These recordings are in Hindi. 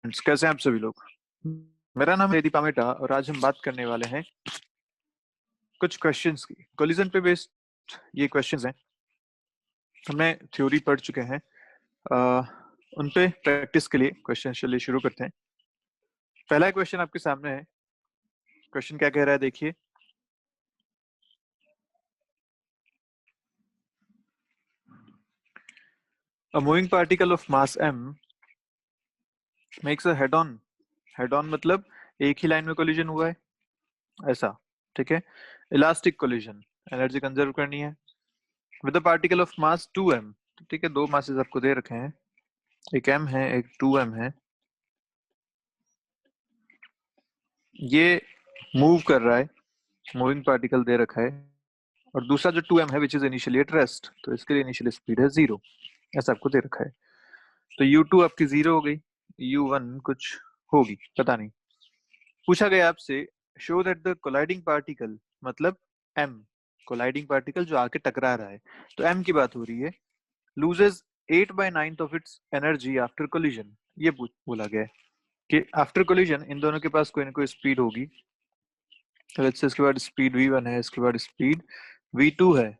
कैसे हैं आप सभी लोग। मेरा नाम है दीपा मेटा और आज हम बात करने वाले हैं कुछ क्वेश्चंस की। कोलिजन पे बेस्ड ये क्वेश्चंस हैं, हमने थ्योरी पढ़ चुके हैं। उन पे प्रैक्टिस के लिए क्वेश्चन चलिए शुरू करते हैं। पहला क्वेश्चन आपके सामने है। क्वेश्चन क्या कह रहा है देखिए। A moving particle of mass m makes a head on मतलब एक ही लाइन में कोलिजन हुआ है ऐसा, ठीक है। इलास्टिक कोलिजन, एनर्जी कंजर्व करनी है with a particle of mass 2m। ठीक है, दो मासेस आपको दे रखे हैं, एक m है एक 2m है। ये मूव कर रहा है, मूविंग पार्टिकल दे रखा है, और दूसरा जो 2m है which is initially at rest, तो इसके लिए इनिशियल स्पीड है 0, ऐसा आपको दे रखा है। तो u2 आपकी 0 हो गई, u1 कुछ होगी पता नहीं। पूछा गया आपसे show that the colliding particle, मतलब m, कोलाइडिंग पार्टिकल जो आके टकरा रहा है, तो m की बात हो रही है, loses 8/9 of its energy after collision. ये बोला गया है कि आफ्टर कोलिजन इन दोनों के पास कोई ना कोई स्पीड होगी। तो लेट्स से इसके बाद स्पीड v1 है, इसके बाद स्पीड v2 है।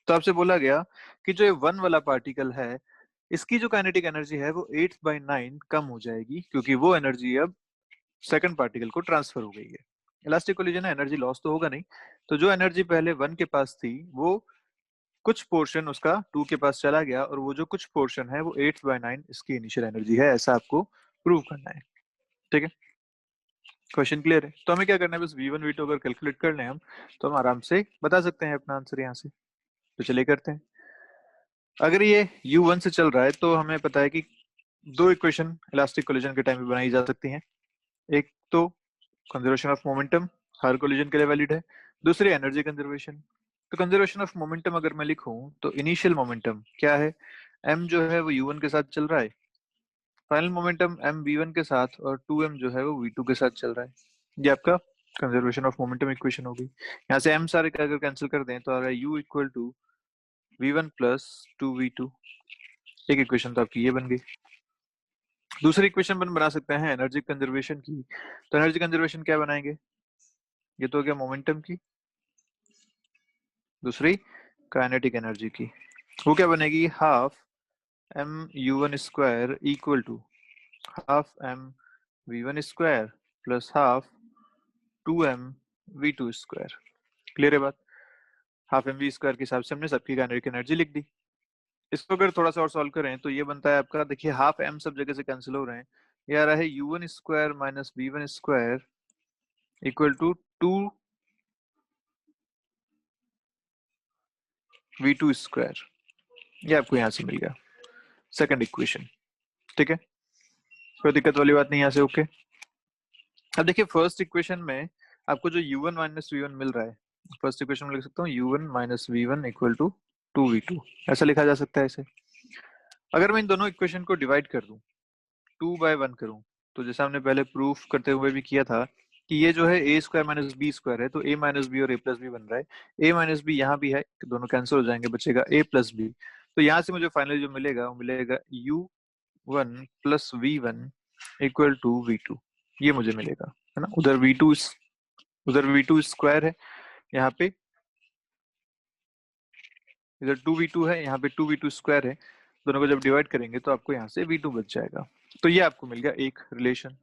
तो आपसे बोला गया कि जो ये 1 वाला पार्टिकल है, इसकी जो काइनेटिक एनर्जी है वो 8/9 कम हो जाएगी, क्योंकि वो एनर्जी अब सेकंड पार्टिकल को ट्रांसफर हो गई है। इलास्टिक कोलिजन है, एनर्जी लॉस तो होगा नहीं, तो जो एनर्जी पहले 1 के पास थी वो कुछ पोर्शन उसका 2 के पास चला गया, और वो जो कुछ पोर्शन है वो 8/9 इसकी इनिशियल एनर्जी है, ऐसा आपको प्रूव करना है। ठीक है, क्वेश्चन क्लियर है। तो हमें क्या करना है, बस v1 v2 अगर कैलकुलेट कर लें हम, तो हम आराम से बता सकते हैं अपना आंसर यहाँ से। तो चलिए करते हैं। अगर ये u1 से चल रहा है तो हमें पता है कि दो इक्वेशन इलास्टिक कोलिजन के टाइम पे बनाई जा सकती हैं। एक तो conservation of momentum, her collision के लिए वैलिड है। दूसरी एनर्जी कंजर्वेशन। तो कंजर्वेशन ऑफ मोमेंटम अगर मैं लिखूं तो इनिशियल मोमेंटम क्या है, m जो है वो u1 के साथ चल रहा है, फाइनल मोमेंटम m v1 के साथ, और 2m जो है वो v2 के साथ चल रहा है। ये आपका कंजर्वेशन ऑफ मोमेंटम इक्वेशन होगी। यहाँ से m सारे का अगर कैंसिल कर दें तो आ रहा है u equal to v1 plus 2v2। एक इक्वेशन तो आपकी ये बन गई। दूसरी इक्वेशन बना सकते हैं एनर्जी कंजर्वेशन की। तो एनर्जी कंजर्वेशन क्या बनाएंगे, ये तो हो गया मोमेंटम की, दूसरी काइनेटिक एनर्जी की। वो क्या बनेगी, half m u1 square equal to half m v1 square plus half 2m v2 square. Clear है बात। हाफ एम वी स्क्वायर के हिसाब से हमने सबकी काइनेटिक एनर्जी लिख दी। इसको अगर थोड़ा सा और सॉल्व करें तो ये बनता है आपका, देखिए हाफ m सब जगह से कैंसिल हो रहे हैं, ये आ रहा है u1 square minus v1 square equal to 2v2 square. ये आपको यहाँ से मिल गया सेकंड इक्वेशन। ठीक है, कोई दिक्कत वाली बात नहीं यहाँ से। ओके, अब देखिए फर्स्ट इक्वेशन में आपको जो u1 माइनस वी1 मिल रहा है, फर्स्ट इक्वेशन में लिख सकता हूँ u1 minus V1 equal to 2v2, ऐसा लिखा जा सकता है इसे। अगर मैं इन दोनों इक्वेशन को डिवाइड कर दूं, 2/1 करूं, तो जैसा हमने पहले प्रूफ करते हुए भी किया था कि ये जो है ए स्क्वायर माइनस बी स्क्वायर है, तो ए माइनस बी और ए प्लस बी बन रहा है। ए माइनस बी यहाँ भी है, तो दोनों कैंसिल हो जाएंगे, बचेगा ए प्लस बी। तो यहाँ से मुझे फाइनली जो मिलेगा वो मिलेगा u1 plus v1 equal to v2, ये मुझे मिलेगा, है ना। उधर v2 स्क्वायर है, यहाँ पे इधर 2v2 है, यहाँ पे 2v2 स्क्वायर है। दोनों को जब डिवाइड करेंगे तो आपको यहाँ से v2 बच जाएगा। तो ये आपको मिल गया एक रिलेशन।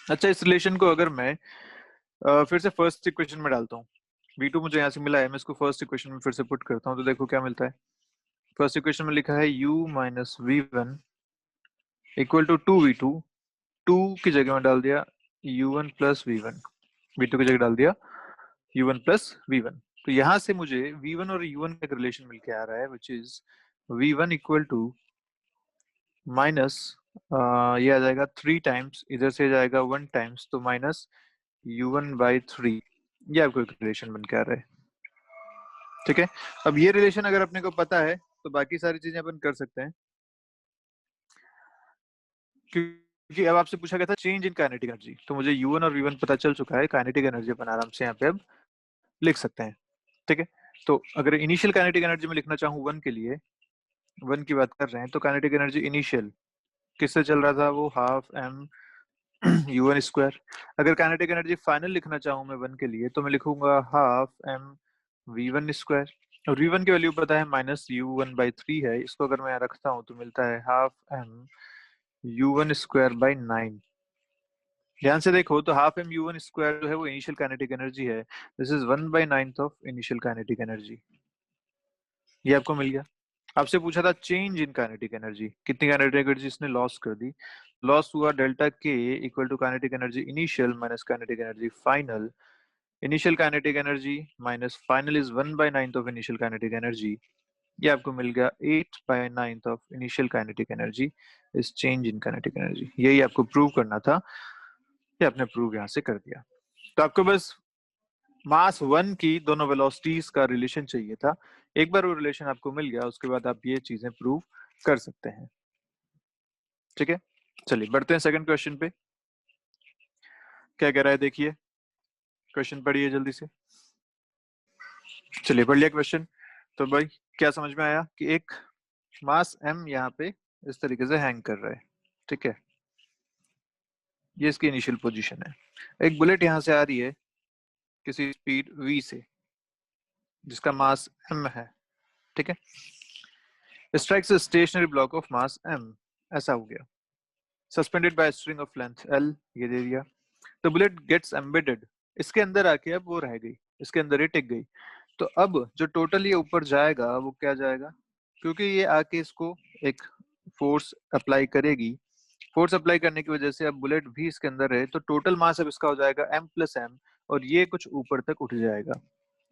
अच्छा, इस रिलेशन को अगर मैं फिर से फर्स्ट इक्वेशन में डालता हूँ, v2 मुझे यहाँ से मिला है, मैं इसको फर्स्ट इक्वेशन में फिर से पुट करता हूँ, तो देखो क्या मिलता है। फर्स्ट इक्वेशन में लिखा है u minus v1 equal to 2v2, 2 की जगह में डाल दिया u1 प्लस v1, v2 की जगह डाल दिया u1 प्लस v1। तो यहाँ से मुझे v1 और u1 का रिलेशन मिल के आ रहा है which is v1 equal to minus, ये आ जाएगा 3 टाइम्स, इधर से जाएगा 1 टाइम्स, तो माइनस u1/3। ये आपको एक रिलेशन बन के आ रहा है। ठीक है, अब ये रिलेशन अगर अपने को पता है तो बाकी सारी चीजें अपन कर सकते हैं, क्योंकि अब आपसे पूछा गया था चेंज इन काइनेटिक एनर्जी, तो मुझे u1 और v1 पता चल चुका है, काइनेटिक एनर्जी अपन आराम से यहाँ पे अब लिख सकते हैं। ठीक है, तो अगर इनिशियल काइनेटिक एनर्जी में लिखना चाहूँ 1 के लिए, 1 की बात कर रहे हैं, तो काइनेटिक एनर्जी इनिशियल किससे चल रहा था वो, हाफ एम u1 स्क्वायर। अगर काइनेटिक एनर्जी फाइनल लिखना चाहूँ मैं वन के लिए तो मैं लिखूंगा हाफ एम v1 स्क्वायर। और v1 की वैल्यू पता है -u1/3 है, इसको अगर मैं यहाँ रखता हूँ तो मिलता है हाफ एम u1 स्क्वायर/9। ध्यान से देखो तो हाफ एम u1 स्क्वायर जो है वो इनिशियल काइनेटिक एनर्जी है, this is 1/9 of initial kinetic energy. ये आपको मिल गया। आपसे पूछा था चेंज इन काइनेटिक एनर्जी, कितनी काइनेटिक एनर्जी इसने लॉस कर दी। लॉस हुआ delta K equal to kinetic energy initial minus kinetic energy final. Initial kinetic energy minus final is 1/9 of initial kinetic energy. ये आपको मिल गया 8/9 of initial kinetic energy is change in kinetic energy. यही आपको प्रूव करना था, ये आपने प्रूव यहाँ से कर दिया। तो आपको बस मास वन की दोनों वेलोसिटीज का रिलेशन चाहिए था। एक बार वो रिलेशन आपको मिल गया उसके बाद आप ये चीजें प्रूव कर सकते हैं। ठीक है, चलिए बढ़ते हैं सेकंड क्वेश्चन पे। क्या कह रहा है देखिए, क्वेश्चन पढ़िए जल्दी से। चलिए पढ़ लिया क्वेश्चन। तो भाई क्या समझ में आया कि एक मास m यहाँ पे इस तरीके से हैंग कर रहा है। ठीक है, ये इसकी इनिशियल पोजीशन है। एक बुलेट यहाँ से आ रही है किसी स्पीड v से जिसका मास m है। ठीक है, strikes a stationary block of mass m, ऐसा हो गया। Suspended by string of length l, ये दे दिया। द बुलेट गेट्स एम्बेडेड, इसके अंदर आके अब वो रह गई, इसके अंदर ही टिक गई। तो अब जो टोटल ये ऊपर जाएगा वो क्या जाएगा, क्योंकि ये आके इसको एक फोर्स अप्लाई करेगी। फोर्स अप्लाई करने की वजह से अब बुलेट भी इसके अंदर है, तो टोटल मास अब इसका हो जाएगा m+m, और ये कुछ ऊपर तक उठ जाएगा।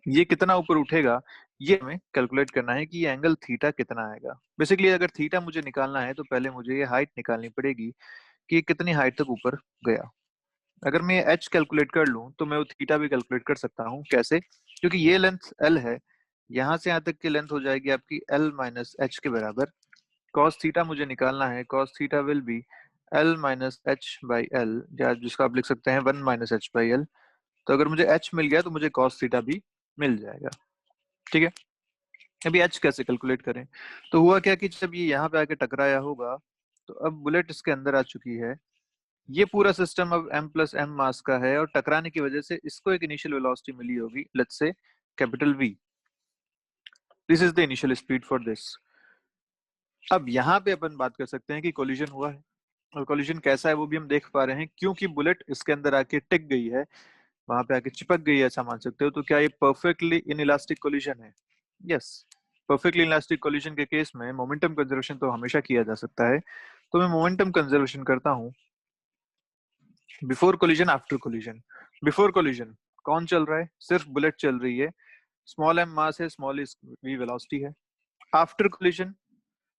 ये कितना ऊपर उठेगा ये हमें कैलकुलेट करना है कि ये एंगल थीटा कितना आएगा। बेसिकली अगर थीटा मुझे निकालना है तो पहले मुझे ये हाइट निकालनी पड़ेगी कि ये कितनी हाइट तक ऊपर गया। अगर मैं एच कैलकुलेट कर लूं तो मैं वो थीटा भी कैलकुलेट कर सकता हूँ। कैसे, क्योंकि ये लेंथ एल है, यहाँ से यहाँ तक की लेंथ हो जाएगी आपकी एल माइनस एच के बराबर। कॉस थीटा मुझे निकालना है, cos theta will B L minus H by L, या जिसका आप लिख सकते हैं 1 - h/l। तो अगर मुझे एच मिल गया तो मुझे कॉस थीटा भी मिल जाएगा। ठीक है, अभी एच कैसे कैलकुलेट करें। तो हुआ क्या कि जब ये यहाँ पे आके टकराया होगा तो अब बुलेट इसके अंदर आ चुकी है। ये पूरा सिस्टम अब m+m मास का है और टकराने की वजह से इसको एक इनिशियल वेलोसिटी मिली होगी, let's say capital V। This is the initial speed for this. अब यहाँ पे अपन बात कर सकते हैं कि कोलिजन हुआ है, और कोलिजन कैसा है वो भी हम देख पा रहे हैं, क्योंकि बुलेट इसके अंदर आके टिक गई है, वहां पे आके चिपक गई है, ऐसा मान सकते हो। तो क्या ये परफेक्टली इनइलास्टिक कोलिजन है? यस, परफेक्टली इनइलास्टिक कोलिजन के केस में मोमेंटम कंजर्वेशन तो हमेशा किया जा सकता है। तो मैं मोमेंटम कंजर्वेशन करता हूँ before collision, after collision. Before collision कौन चल रहा है, सिर्फ बुलेट चल रही है, स्मॉल m मास है, स्मॉल v वेलोसिटी है। आफ्टर कोलिजन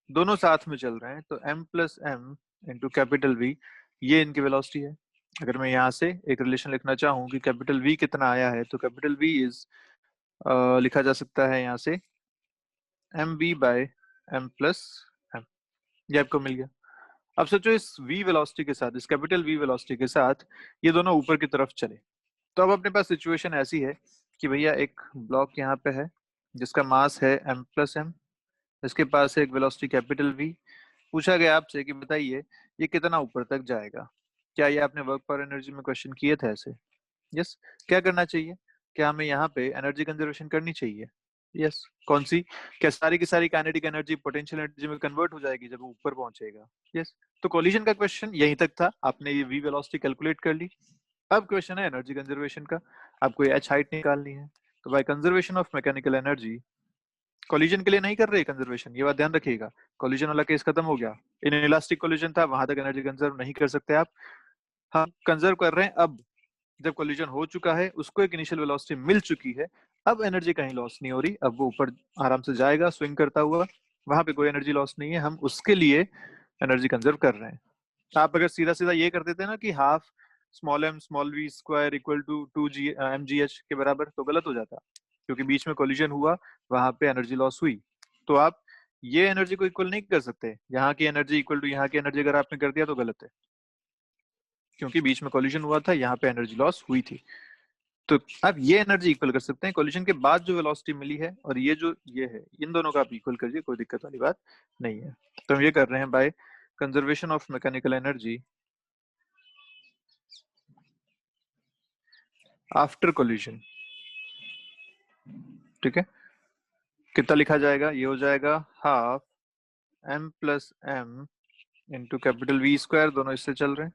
दोनों साथ में चल रहे हैं, तो m+m इंटू कैपिटल V, ये इनकी वेलोसिटी है। अगर मैं यहाँ से एक रिलेशन लिखना चाहूँ कि कैपिटल V कितना आया है, तो कैपिटल V इज लिखा जा सकता है यहाँ से mv/m+m। ये आपको मिल गया। अब सोचो इस v वेलोसिटी के साथ, इस कैपिटल V वेलोसिटी के साथ ये दोनों ऊपर की तरफ चले, तो अब अपने पास सिचुएशन ऐसी है कि भैया एक ब्लॉक यहाँ पे है जिसका मास है m+m, इसके पास है एक वेलोसिटी कैपिटल V। पूछा गया आपसे कि बताइए ये कितना ऊपर तक जाएगा। क्या ये आपने वर्क पर एनर्जी में क्वेश्चन किए थे ऐसे? यस। क्या करना चाहिए, क्या हमें यहाँ पे एनर्जी कंजर्वेशन करनी चाहिए? यस। कौन सी? क्या सारी की सारी काइनेटिक एनर्जी पोटेंशियल एनर्जी में कन्वर्ट हो जाएगी जब वो ऊपर पहुंचेगा? यस। तो कोलिजन का क्वेश्चन यहीं तक था, आपने ये v वेलोसिटी कैलकुलेट कर ली। अब क्वेश्चन है एनर्जी कंजर्वेशन का, आपको ये h हाइट निकालनी है। तो by conservation of mechanical energy, collision के लिए नहीं कर रहे कंजर्वेशन, ये बात ध्यान रखिएगा। कोलिजन वाला केस खत्म हो गया, इन इलास्टिक कोलिजन था, वहां तक एनर्जी कंजर्व नहीं कर सकते आप। हम कंजर्व कर रहे हैं अब, जब कोलिजन हो चुका है, उसको एक इनिशियल वेलोसिटी मिल चुकी है, अब एनर्जी कहीं लॉस नहीं हो रही, अब वो ऊपर आराम से जाएगा स्विंग करता हुआ, वहां पे कोई एनर्जी लॉस नहीं है, हम उसके लिए एनर्जी कंजर्व कर रहे हैं। आप अगर सीधा सीधा ये कर देते ना कि half small m small v square equal to 2 mgh के बराबर, तो गलत हो जाता, क्योंकि बीच में कोलिजन हुआ, वहां पे एनर्जी लॉस हुई। तो आप ये एनर्जी को इक्वल नहीं कर सकते, यहाँ की एनर्जी इक्वल टू यहाँ की एनर्जी अगर आपने कर दिया तो गलत है, क्योंकि बीच में कोलिजन हुआ था, यहाँ पे एनर्जी लॉस हुई थी। तो आप ये एनर्जी इक्वल कर सकते हैं, कोलिजन के बाद जो वेलोसिटी मिली है और ये जो ये है, इन दोनों का आप इक्वल करिए, कोई दिक्कत वाली बात नहीं है। तो हम ये कर रहे हैं by conservation of mechanical energy after collision. ठीक है, कितना लिखा जाएगा? ये हो जाएगा half m plus m into capital V square, दोनों इससे चल रहे हैं,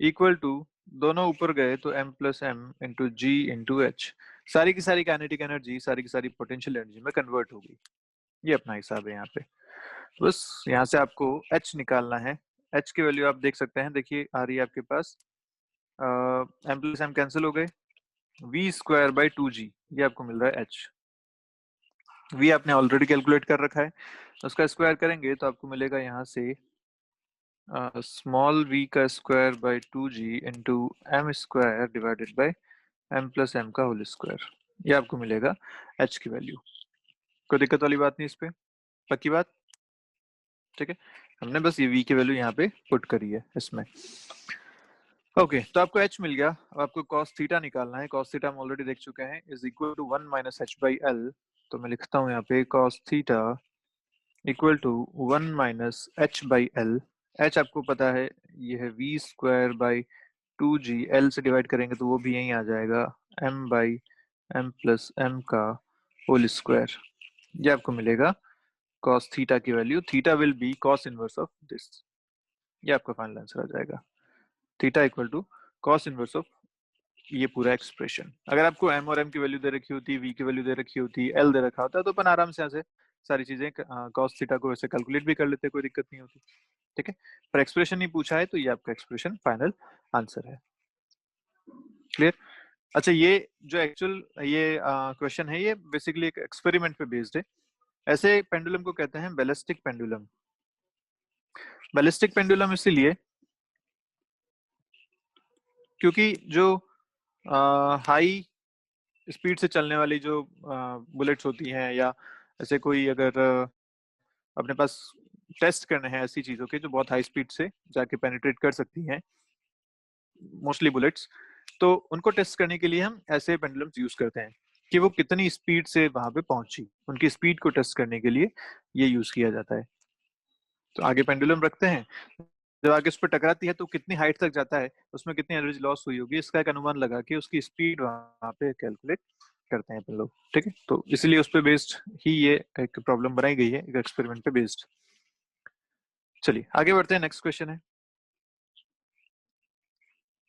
इक्वल टू, दोनों ऊपर गए तो m प्लस m इंटू जी इंटू एच। सारी की सारी काइनेटिक एनर्जी, सारी की सारी पोटेंशियल एनर्जी में कन्वर्ट होगी। ये अपना हिसाब है यहाँ पे। बस यहाँ से आपको h निकालना है। h की वैल्यू आप देख सकते हैं, देखिए आ रही है आपके पास, m प्लस m कैंसिल हो गए, v स्क्वायर बाई 2g, ये आपको मिल रहा है h। v आपने ऑलरेडी कैलकुलेट कर रखा है, उसका स्क्वायर करेंगे तो आपको मिलेगा यहाँ से स्मॉल v का square by 2g into M square divided by m plus m का होल स्क्वायर। ये आपको मिलेगा h की वैल्यू। कोई दिक्कत वाली बात नहीं इस पे, पक्की बात? ठीक है, हमने बस ये v की वैल्यू यहाँ पे पुट करी है इसमें। ओके, तो आपको h मिल गया। अब आपको cos थीटा निकालना है। cos थीटा हम ऑलरेडी देख चुके हैं, is equal to 1 minus h by L. तो मैं लिखता हूँ यहाँ पे cos theta equal to 1 minus h by L. h आपको पता है ये है v square by 2g, l से डिवाइड करेंगे तो वो भी यहीं आ जाएगा, m by m plus m का होल स्क्वायर। ये आपको मिलेगा cos थीटा की value. Theta will be cos inverse of this. ये आपका फाइनल आंसर आ जाएगा, theta equal to cos inverse of ये पूरा एक्सप्रेशन। अगर आपको m और m की वैल्यू दे रखी होती, v की वैल्यू दे रखी होती, l दे रखा होता, तो अपन आराम से यहाँ से सारी चीजें cos थीटा को वैसे कैलकुलेट भी कर लेते, कोई दिक्कत नहीं होती। ठीक है, पर एक्सप्रेशन नहीं पूछा है तो ये आपका एक्सप्रेशन फाइनल आंसर है। क्लियर? अच्छा, ये जो एक्चुअल ये क्वेश्चन है, ये बेसिकली एक एक्सपेरिमेंट पे बेस्ड है। ऐसे पेंडुलम को कहते हैं बैलिस्टिक पेंडुलम। बैलिस्टिक पेंडुलम इसीलिए क्योंकि जो हाई स्पीड से चलने वाली जो बुलेट्स होती हैं, या ऐसे कोई अगर अपने पास टेस्ट करने हैं ऐसी चीजों के जो बहुत हाई स्पीड से जाके पेनिट्रेट कर सकती हैं, मोस्टली बुलेट्स, तो उनको टेस्ट करने के लिए हम ऐसे पेंडुलम्स यूज करते हैं कि वो कितनी स्पीड से वहां पे पहुंची, उनकी स्पीड को टेस्ट करने के लिए ये यूज किया जाता है। तो आगे पेंडुलम रखते हैं, जब आगे उस पर टकराती है तो कितनी हाइट तक जाता है, उसमें कितनी एनर्जी लॉस हुई होगी, इसका एक अनुमान लगा के उसकी स्पीड वहां पे कैलकुलेट करते हैं अपन लोग। ठीक है, तो इसलिए उस पर बेस्ड ही ये एक प्रॉब्लम बनाई गई है, एक एक्सपेरिमेंट पे बेस्ड। चलिए आगे बढ़ते हैं, नेक्स्ट क्वेश्चन है,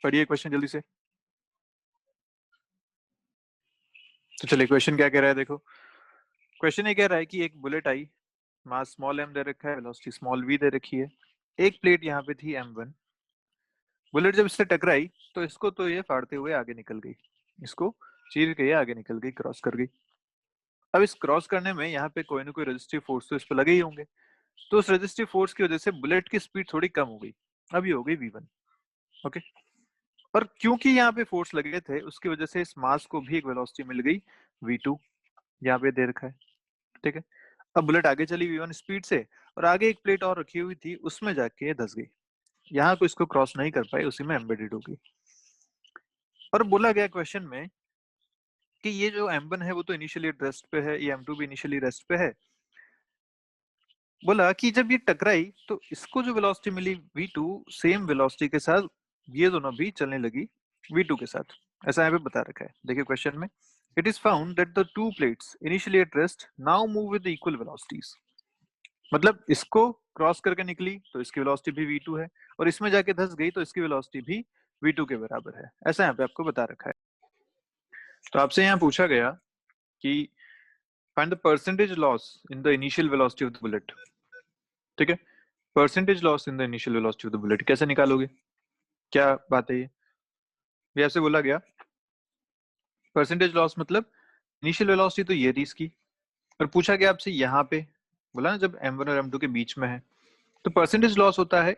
पढ़िए क्वेश्चन जल्दी से। तो चलिए क्वेश्चन क्या कह रहा है, देखो क्वेश्चन ये कह रहा है कि एक बुलेट आई, मास स्मॉल m दे रखा है, वेलोसिटी स्मॉल v दे रखी है, एक प्लेट यहाँ पे थी m1। बुलेट जब इससे टकराई तो इसको तो ये फाड़ते हुए आगे निकल गई, इसको चीर के ये आगे निकल गई, क्रॉस कर गई। अब इस क्रॉस करने में यहाँ पे कोई ना कोई रेजिस्टिव फोर्स तो इस पे लगे ही होंगे, तो उस रेजिस्टिव फोर्स की वजह से बुलेट की स्पीड थोड़ी कम हो गई, अब ये हो गई v1। ओके, पर क्योंकि यहाँ पे फोर्स लगे थे उसकी वजह से इस मास को भी एक वेलोसिटी मिल गई v2, यहाँ पे दे रखा है। ठीक है, अब बुलेट आगे चली v1 स्पीड से, और आगे एक प्लेट और रखी हुई थी, उसमें जाके धस गई, यहाँ को इसको क्रॉस नहीं कर पाई, उसी में एम्बेडेड हो गई। और बोला गया क्वेश्चन में कि ये जो m1 है वो तो इनिशियली रेस्ट पे है, ये m2 भी इनिशियली रेस्ट पे है। बोला कि जब ये टकराई तो इसको जो वेलोसिटी मिली v2, सेम वेलोसिटी के साथ ये दोनों भी चलने लगी v2 के साथ, ऐसा यहाँ पे बता रखा है। देखिए क्वेश्चन में, it is found that the two plates initially at rest now move with equal velocities. मतलब इसको क्रॉस करके निकली तो इसकी वेलोसिटी भी v2 है, और इसमें जाके धस गई तो इसकी वेलोसिटी भी v2 के बराबर है, ऐसा यहाँ पे आपको बता रखा है। तो आपसे यहाँ पूछा गया कि find the percentage loss in the initial velocity of the bullet. ठीक है, percentage loss in the initial velocity of the bullet कैसे निकालोगे, क्या बात है ये आपसे बोला गया। परसेंटेज लॉस मतलब इनिशियल वेलोसिटी तो ये थी इसकी, और पूछा गया आपसे यहाँ पे, बोला ना जब m1 और m2 के बीच में है, तो परसेंटेज लॉस होता है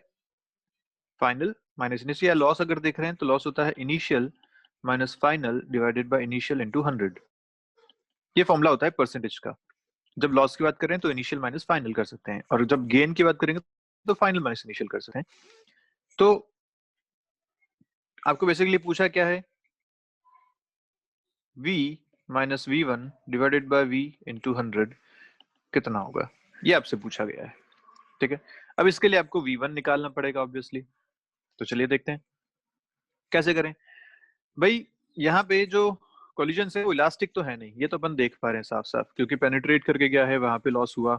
फाइनल माइनस इनिशियल, या लॉस अगर देख रहे हैं तो लॉस होता है initial minus final divided by initial into 100। ये फॉर्मूला होता है परसेंटेज का। जब लॉस की बात करें तो इनिशियल माइनस फाइनल कर सकते हैं, और जब गेन की बात करेंगे तो फाइनल माइनस इनिशियल कर सकते हैं। तो आपको बेसिकली पूछा क्या है, v minus v1 divided by v into 100 कितना होगा, ये आपसे पूछा गया है। ठीक है, अब इसके लिए आपको v1 निकालना पड़ेगा ऑब्वियसली, तो चलिए देखते हैं कैसे करें। भाई यहाँ पे जो कोलिजन है वो इलास्टिक तो है नहीं, ये तो अपन देख पा रहे हैं साफ साफ, क्योंकि पेनिट्रेट करके गया है, वहां पे लॉस हुआ,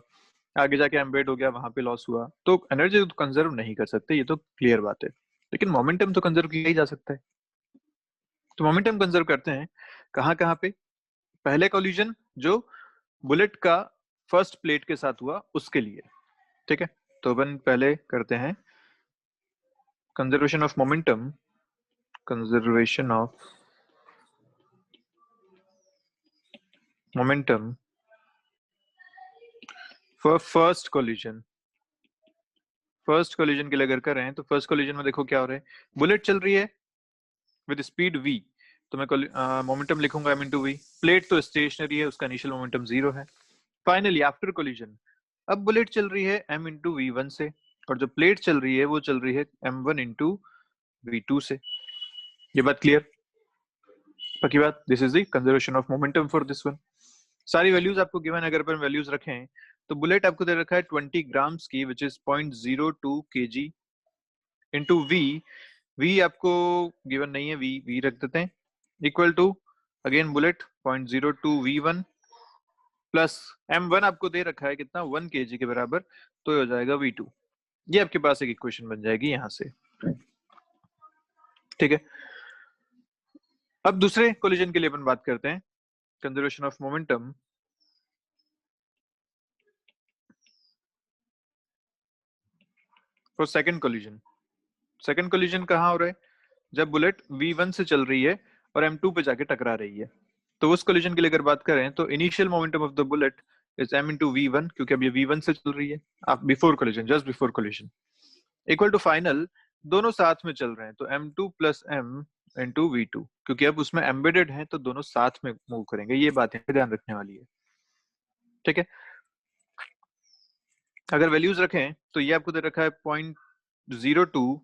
आगे जाके एम्बेड हो गया, वहां पे लॉस हुआ, तो एनर्जी तो कंजर्व नहीं कर सकते, ये तो क्लियर बात है। लेकिन मोमेंटम तो कंजर्व किया ही जा सकता है, तो मोमेंटम कंजर्व करते हैं कहाँ कहाँ पे। पहले कोलिजन जो बुलेट का फर्स्ट प्लेट के साथ हुआ उसके लिए, ठीक है। तो अपन पहले करते हैं conservation of momentum, conservation of momentum for first collision. First collision के लिए अगर कर रहे हैं तो फर्स्ट कोलिजन में देखो क्या हो रहा है, बुलेट चल रही है विद स्पीड v, तो मैं मोमेंटम लिखूंगा m इंटू वी। प्लेट तो स्टेशनरी है, उसका इनिशियल मोमेंटम 0 है। फाइनली आफ्टर कोलिजन अब बुलेट चल रही है m इंटू वी वन से, और जो प्लेट चल रही है वो चल रही है m1 इंटू वी टू से। ये बात क्लियर, पक्की बात। This is the conservation of momentum for this one. सारी वैल्यूज आपको गिवन, अगर अपन वैल्यूज रखें तो बुलेट आपको दे रखा है 20 ग्राम्स की, which is 0.02 kg into V. V आपको गिवन नहीं है, वी रख देते हैं, equal to again bullet 0.02 v1 plus m1 आपको दे रखा है कितना 1 kg के बराबर, तो ये हो जाएगा v2। ये आपके पास एक इक्वेशन बन जाएगी यहां से, ठीक है। अब दूसरे कोलिजन के लिए अपन बात करते हैं, conservation of momentum for second collision. Second collision कहाँ हो रहा है, जब बुलेट v1 से चल रही है और m2 पे जाके टकरा रही है। तो उस कोलिजन के लिए अगर बात करें तो initial momentum of the bullet is m into v1, क्योंकि अब ये v1 से चल रही है, आप before collision, just before collision, equal to final, दोनों साथ में चल रहे हैं तो m2 plus m into v2, क्योंकि अब उसमें एम्बेडेड है तो दोनों साथ में मूव करेंगे। ये बात है ध्यान रखने वाली है, ठीक है। अगर वैल्यूज रखें तो ये आपको दे रखा है 0.02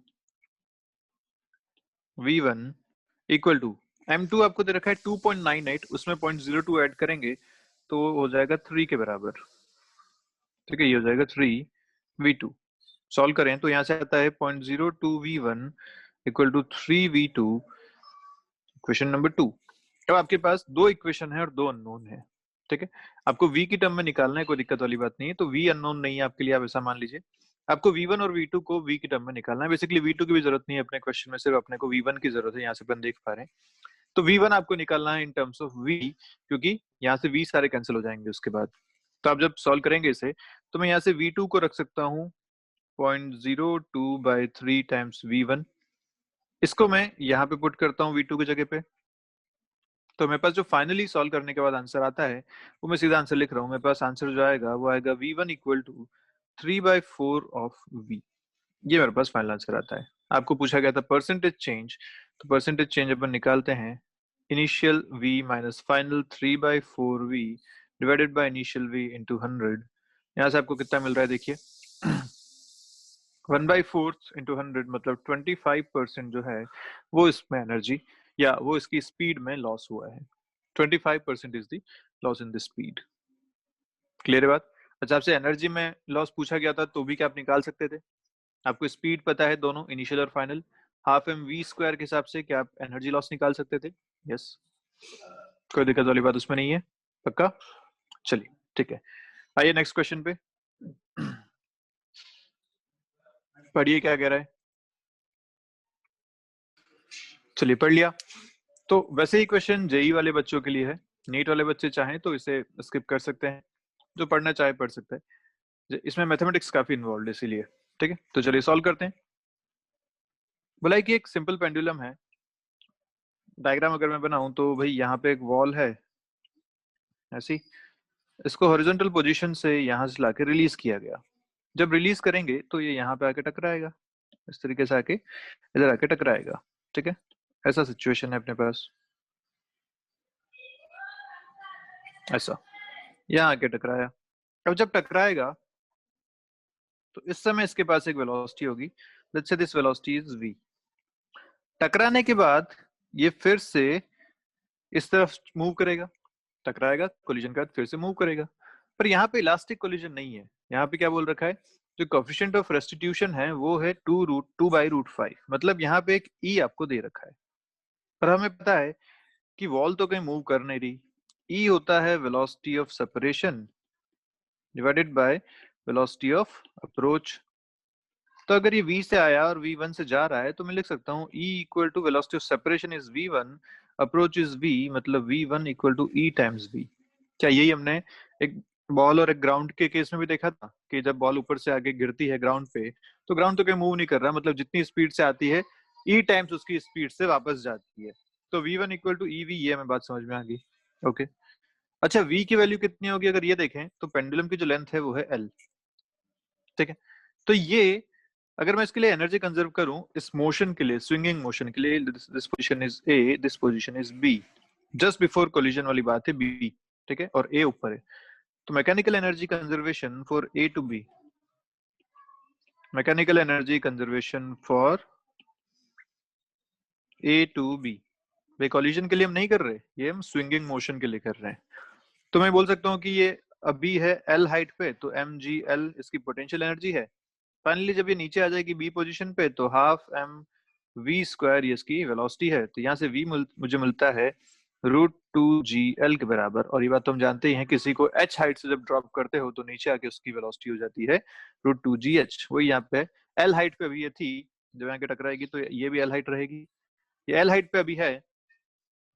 v1 इक्वल टू m2 आपको दे रखा है 2.98, उसमें 0.02 ऐड करेंगे तो हो जाएगा 3 के बराबर, ठीक है। ये हो जाएगा 3v2। सॉल्व करें तो यहाँ से आता है 0.02 v1 equal to 3v2, equation number 2। अब आपके पास दो इक्वेशन है और दो अननोन है, ठीक है। आपको v की टर्म में निकालना है, कोई दिक्कत वाली बात नहीं है, तो v अननोन नहीं है आपके लिए, आप ऐसा मान लीजिए। आपको v1 और v2 को v की टर्म में निकालना है। बेसिकली v2 की भी जरूरत नहीं है अपने क्वेश्चन में, सिर्फ अपने को v1 की जरूरत है, यहाँ से अपन देख पा रहे हैं। तो v1 आपको निकालना है इन टर्म्स ऑफ v, क्योंकि यहाँ से v सारे कैंसिल हो जाएंगे उसके बाद। तो आप जब सॉल्व करेंगे इसे तो मैं यहाँ से v2 को रख सकता हूँ 0.02 बाई 3 टाइम्स v1। इसको मैं यहाँ पे पुट करता हूँ v2 की जगह पे, तो मेरे पास जो फाइनली सॉल्व करने के बाद आंसर आता है वो मैं सीधा आंसर लिख रहा हूँ। मेरे पास आंसर जो आएगा वो आएगा v1 equal to 3/4 of v। ये मेरे पास फाइनल आंसर आता है। आपको पूछा गया था परसेंटेज चेंज, तो परसेंटेज चेंज अपन निकालते हैं, initial v minus final 3/4v divided by initial v into 100। यहाँ से आपको कितना मिल रहा है देखिए 1/4 इंटू 100 मतलब 25% जो है वो इसमें एनर्जी या वो इसकी स्पीड में लॉस हुआ है। 25% is the loss in the speed. Clear है बात। अच्छा, आपसे एनर्जी में लॉस पूछा गया था तो भी क्या आप निकाल सकते थे, आपको स्पीड पता है दोनों इनिशियल और final, half M V square के हिसाब से क्या आप एनर्जी लॉस निकाल सकते थे। यस, कोई दिक्कत वाली बात उसमें नहीं है, पक्का। चलिए ठीक है, आइए नेक्स्ट क्वेश्चन पे पढ़िए क्या कह रहा है। चलिए पढ़ लिया। तो वैसे ही क्वेश्चन जेई वाले बच्चों के लिए है, नीट वाले बच्चे चाहें तो इसे स्किप कर सकते हैं, जो पढ़ना चाहे पढ़ सकते हैं। इसमें मैथमेटिक्स काफी इन्वॉल्व है इसीलिए, ठीक है। तो चलिए सॉल्व करते हैं। बोला कि एक सिंपल पेंडुलम है, डायग्राम अगर मैं बनाऊं तो भाई यहाँ पे एक वॉल है ऐसी, इसको हॉरिजॉन्टल पोजीशन से यहाँ से लाके रिलीज किया गया। जब रिलीज करेंगे तो ये यहाँ पे आके टकराएगा, इस तरीके से आके इधर आके टकराएगा, ठीक है। ऐसा सिचुएशन है अपने पास, ऐसा यहाँ आके टकराया। अब जब टकराएगा तो इस समय इसके पास एक वेलोसिटी होगी, let's say this velocity is v। टकराने के बाद ये फिर से इस तरफ मूव करेगा, टकराएगा कोलिजन के बाद फिर से मूव करेगा। पर यहाँ पे इलास्टिक कोलिजन नहीं है, यहाँ पे क्या बोल रखा है, जो कोफिशिएंट ऑफ रेस्टिट्यूशन है वो है 2/√5, मतलब यहाँ पे एक ई आपको दे रखा है, पर हमें पता है कि वॉल तो कहीं मूव कर नहीं रही। ई होता है velocity of separation divided by velocity of approach. तो अगर ये v से आया और v1 से जा रहा है तो मैं लिख सकता हूँ E equal to velocity of separation is v1, approach is v, मतलब v1 equal to E times v। क्या यही हमने एक बॉल और एक ग्राउंड के केस में भी देखा था कि जब बॉल ऊपर से आगे गिरती है ग्राउंड पे तो ग्राउंड तो कहीं मूव नहीं कर रहा, मतलब जितनी स्पीड से आती है E टाइम्स उसकी स्पीड से वापस जाती है। तो v1 इक्वल टू EV, ये हमें बात समझ में आ गई। ओके, अच्छा v की वैल्यू कितनी होगी अगर ये देखें तो पेंडुलम की जो लेंथ है वो है L, ठीक है। तो ये अगर मैं इसके लिए एनर्जी कंजर्व करूं इस मोशन के लिए, स्विंगिंग मोशन के लिए, this position is A, this position is B, just before collision वाली बात है बी, ठीक है, और ए ऊपर है। तो mechanical energy conservation for A to B, mechanical energy conservation for A to B, वे कोलिजन के लिए हम नहीं कर रहे, ये हम स्विंगिंग मोशन के लिए कर रहे हैं। तो मैं बोल सकता हूँ कि ये अभी है एल हाइट पे, तो एम जी एल इसकी पोटेंशियल एनर्जी है। फाइनली जब ये नीचे आ जाएगी बी पोजीशन पे तो हाफ एम वी स्क्वायर ये इसकी वेलोसिटी है। तो यहाँ से वी मुझे मिलता है √2gl के बराबर। और ये बात तो हम जानते ही हैं, किसी को h हाइट से जब ड्रॉप करते हो तो नीचे आके उसकी वेलोसिटी हो जाती है √2gh। वही यहाँ पे l हाइट पे अभी ये थी, जब यहाँ के टकराएगी तो ये भी l हाइट रहेगी, ये l हाइट पे अभी है,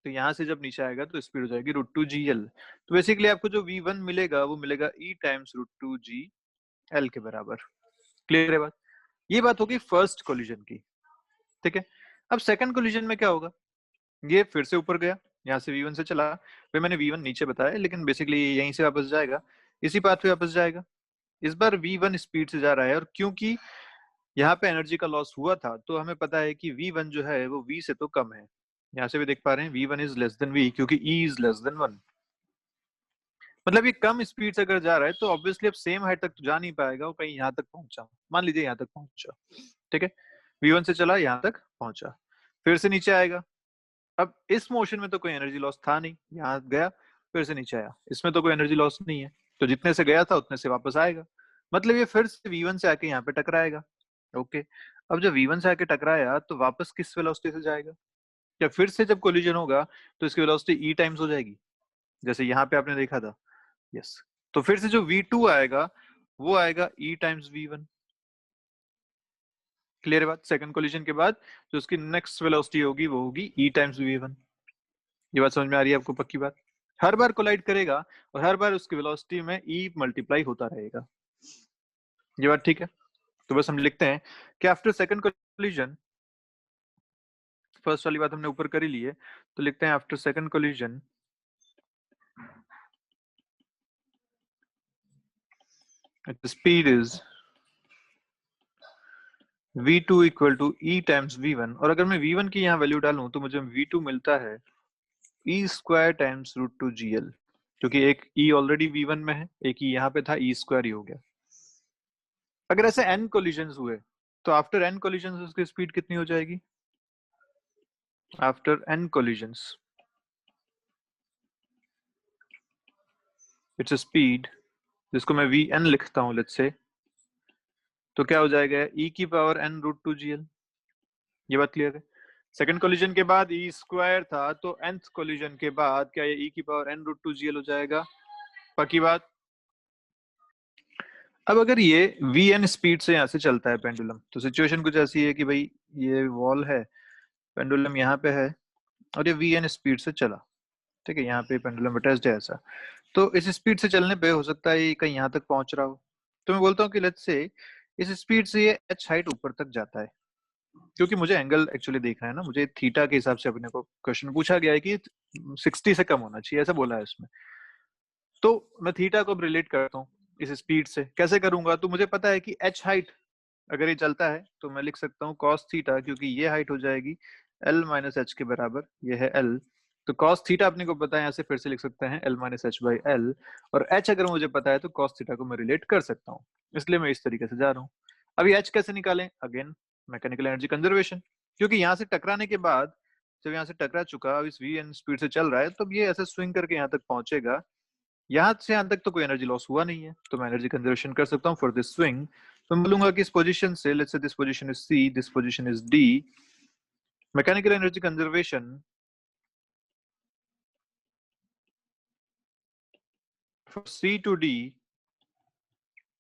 तो यहाँ से जब नीचे आएगा तो स्पीड हो जाएगी √2gl। तो बेसिकली आपको जो v1 मिलेगा वो मिलेगा e टाइम्स √2gl के बराबर। क्लियर है बात? ये बात होगी फर्स्ट कोलिजन की, ठीक है। अब सेकंड कोलिजन में क्या होगा, ये फिर से ऊपर गया, यहाँ से v1 से चला, फिर मैंने v1 नीचे बताया लेकिन बेसिकली यहीं से वापस जाएगा, इसी पाथ पे वापस जाएगा। इस बार v1 स्पीड से जा रहा है और क्योंकि यहाँ पे एनर्जी का लॉस हुआ था तो हमें पता है कि v1 जो है वो v से तो कम है। यहाँ से भी देख पा रहे हैं v1 is less than v, क्योंकि e इज लेस देन 1। मतलब ये कम स्पीड से अगर जा रहा है तो ऑब्वियसली अब सेम हाइट तक तो जा नहीं पाएगा, वो कहीं यहाँ तक पहुंचा, मान लीजिए यहाँ तक पहुंचा, ठीक है। v1 से चला यहाँ तक पहुंचा, फिर से नीचे आएगा। अब इस मोशन में तो कोई एनर्जी लॉस था नहीं, यहाँ गया फिर से नीचे आया, इसमें तो कोई एनर्जी लॉस नहीं है, तो जितने से गया था उतने से वापस आएगा, मतलब ये फिर से v1 से आके यहाँ पे टकराएगा। ओके, अब जब v1 से आके टकराया तो वापस किस वेलोसिटी से जाएगा, या फिर से जब कोलिजन होगा तो इसकी वेलोसिटी e टाइम्स हो जाएगी, जैसे यहाँ पे आपने देखा था। यस, तो फिर से जो v2 आएगा वो आएगा e टाइम्स v1। क्लियर है बात? सेकंड कोलिजन के बाद जो उसकी नेक्स्ट वेलोसिटी होगी वो होगी e टाइम्स v1। ये बात समझ में आ रही है आपको? पक्की बात? हर बार कोलाइड करेगा और हर बार उसकी वेलोसिटी में e मल्टीप्लाई होता रहेगा। ये बात ठीक है? तो बस हम लिखते हैं कि आफ्टर सेकंड कोलिजन, फर्स्ट वाली बात हमने ऊपर कर ही ली है, तो लिखते हैं after second collision speed is v2 equal to e times v1। और अगर मैं v1 की यहाँ वैल्यू डालूं तो मुझे v2 मिलता है e स्क्वायर टाइम्स √2gl, क्योंकि एक e ऑलरेडी v1 में है, एक e यहाँ पे था, e स्क्वायर ही हो गया। अगर ऐसे n कोलिजन हुए तो आफ्टर n कोलिजन उसकी स्पीड कितनी हो जाएगी? After n collisions its speed, जिसको मैं vn लिखता हूं लेट्स से, तो क्या हो जाएगा e की पावर n √2gl। ये बात क्लियर है? सेकंड कोलिजन के बाद e स्क्वायर था, तो nth कोलिजन के बाद क्या ये e की पावर n √2gl हो जाएगा? पक्की बात? अब अगर ये vn स्पीड से यहाँ से चलता है पेंडुलम, तो सिचुएशन कुछ ऐसी है कि भाई ये वॉल है, पेंडुलम यहाँ पे है और ये vn स्पीड से चला, ठीक है, यहाँ पे पेंडुलम अटैच्ड है ऐसा, तो इस स्पीड से चलने पे हो सकता है ये कहीं यहाँ तक पहुंच रहा हो। तो मैं बोलता हूँ कि लेट्स से इस स्पीड से ये h हाइट ऊपर तक जाता है, क्योंकि मुझे एंगल एक्चुअली देखना है ना, मुझे थीटा के हिसाब से अपने को क्वेश्चन पूछा गया है कि 60 से कम होना चाहिए, ऐसा बोला है इसमें। तो मैं थीटा को रिलेट करता हूँ इस स्पीड से, कैसे करूंगा, तो मुझे पता है कि h हाइट अगर ये चलता है तो मैं लिख सकता हूँ cos थीटा, क्योंकि ये हाइट हो जाएगी l माइनस h के बराबर, ये है l, तो cos थीटा अपने को पता है, यहाँ से फिर से लिख सकते हैं l minus h by l, और h अगर मुझे पता है तो cos थीटा को मैं रिलेट कर सकता हूँ, इसलिए मैं इस तरीके से जा रहा हूँ। अभी h कैसे निकालें? अगेन मैकेनिकल एनर्जी कंजर्वेशन, क्योंकि यहाँ से टकराने के बाद जब यहाँ से टकरा चुका, अब इस vn स्पीड से चल रहा है, तब ये ऐसे स्विंग करके यहाँ तक पहुंचेगा, यहाँ से यहाँ तक तो कोई एनर्जी लॉस हुआ नहीं है, तो मैं एनर्जी कंजर्वेशन कर सकता हूँ फॉर दिस स्विंग, तो मैं बोलूंगा कि इस पोजीशन से, let's say this position is C, this position is D, mechanical energy conservation for C to D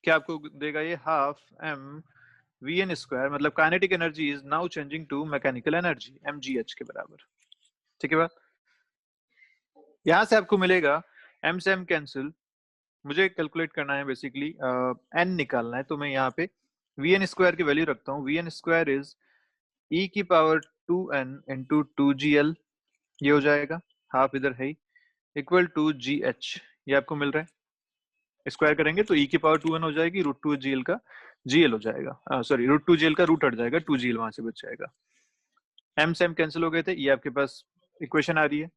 क्या आपको देगा, ये half M v n square, मतलब kinetic energy is now changing to mechanical energy m g h के बराबर। ठीक है बात। यहां से आपको मिलेगा एम से एम कैंसिल, मुझे कैलकुलेट करना है बेसिकली, एन निकालना है, तो मैं यहाँ पे वी एन स्क्वायर की वैल्यू रखता हूँ। वी एन स्क्वायर इज ई की पावर 2n इंटू 2gl, ये हो जाएगा, हाफ इधर है, इक्वल टू जी एच, ये आपको मिल रहा है। स्क्वायर करेंगे तो ई की पावर 2n हो जाएगी, रूट टू जी एल का जीएल हो जाएगा, सॉरी रूट टू जीएल का रूट हट जाएगा, 2gl वहां से बच जाएगा। एम से एम कैंसिल हो गए थे, ये आपके पास इक्वेशन आ रही है।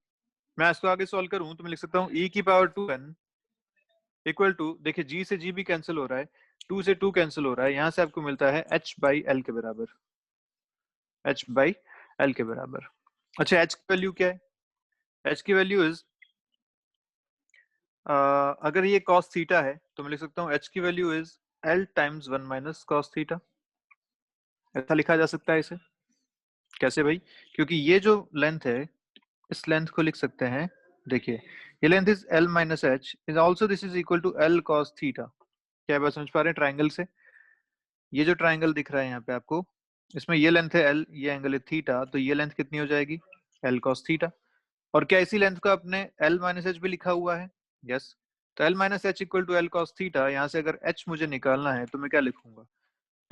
मैं इसको आगे सॉल्व करूं तो मैं लिख सकता हूँ ई की पावर 2n इक्वल टू, देखिए जी से जी भी कैंसिल हो रहा है, 2 से 2 कैंसिल हो रहा है, यहां से आपको मिलता है h बाई एल के बराबर, h बाई एल के बराबर। अच्छा h की वैल्यू क्या है? h की वैल्यू इज, अगर ये cos थीटा है तो मैं लिख सकता हूँ h की value is l times 1 minus cos theta, ऐसा लिखा जा सकता है इसे। कैसे भाई? क्योंकि ये जो लेंथ है, इस लेंथ को लिख सकते हैं, देखिए ये length is l minus H, is also this is equal to l cos theta. क्या बात समझ पा रहे हैं ट्राइंगल से? ये जो ट्राइंगल दिख रहा है यहाँ पे आपको, इसमें ये लेंथ है l, ये एंगल है थीटा, तो ये लेंथ कितनी हो जाएगी? l cos theta. और क्या इसी लेंथ को आपने l माइनस एच भी लिखा हुआ है? यस। तो l minus H equal to l cos theta, यहाँ से अगर h मुझे निकालना है तो मैं क्या लिखूंगा?